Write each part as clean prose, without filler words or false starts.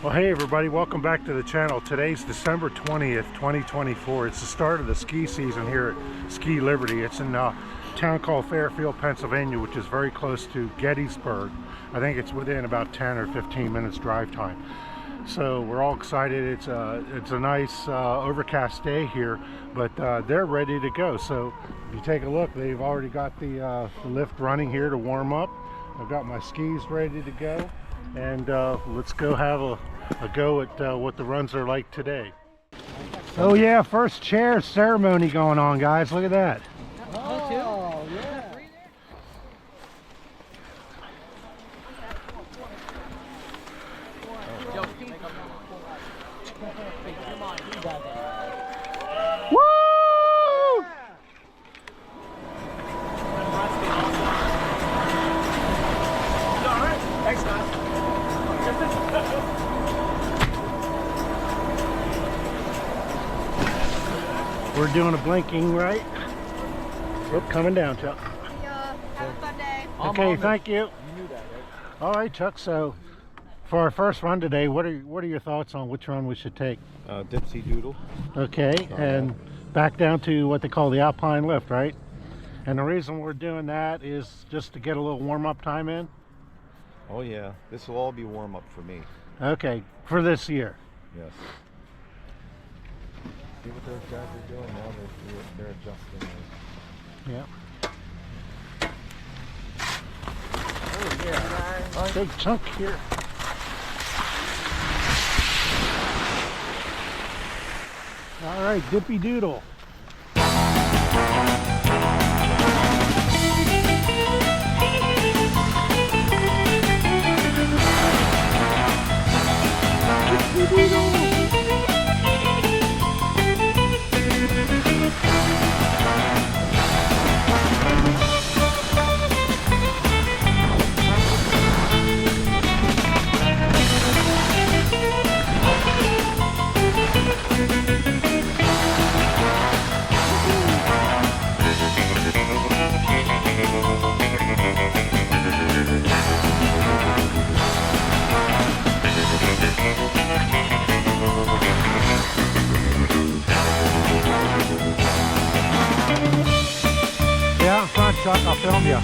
Well, hey everybody, welcome back to the channel. Today's December 20th, 2024. It's the start of the ski season here at Ski Liberty. It's in a town called Fairfield, Pennsylvania, which is very close to Gettysburg. I think it's within about 10 or 15 minutes drive time. So we're all excited. It's a nice overcast day here, but they're ready to go. So if you take a look, they've already got the lift running here to warm up. I've got my skis ready to go, and let's go have a go at what the runs are like today. Oh yeah, first chair ceremony going on, guys. Look at that. Oh, yeah. Woo! Thanks, guys. We're doing a blinking right. Oop, coming down, Chuck. Have a fun day. Okay, thank you. You knew that, right? All right, Chuck. So, for our first run today, what are your thoughts on which run we should take? Dipsy Doodle. Okay, and back down to what they call the Alpine lift, right? And the reason we're doing that is just to get a little warm-up time in. Oh yeah, this will all be warm up for me. Okay, for this year. Yes. See what those guys are doing now? They're adjusting. Yeah. Oh yeah. Big chunk here. All right, Dippy Doodle. Yeah, I'm front, Chuck. I'll film you.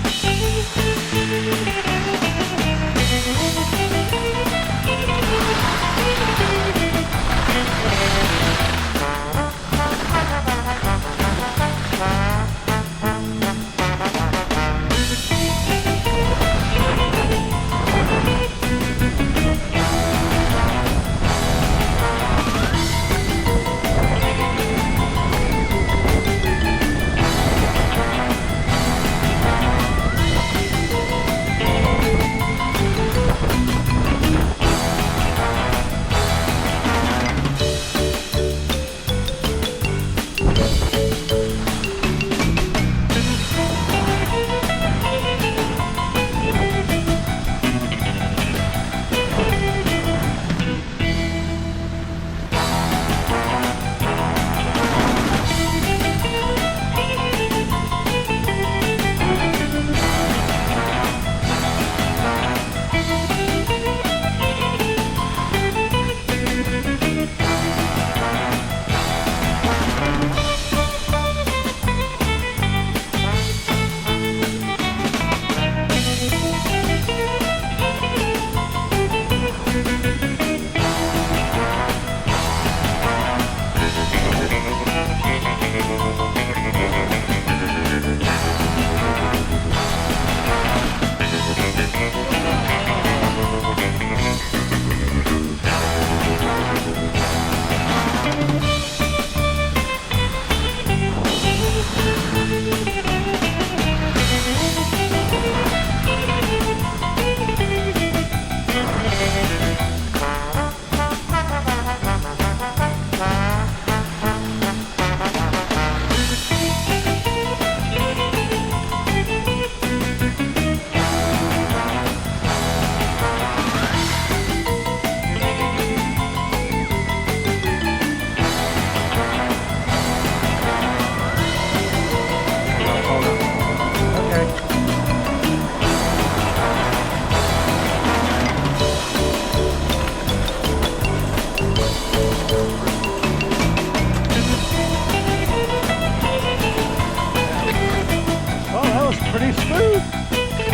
pretty smooth.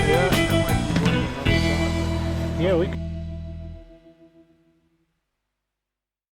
Yeah, that might be worth another shot. Yeah, we.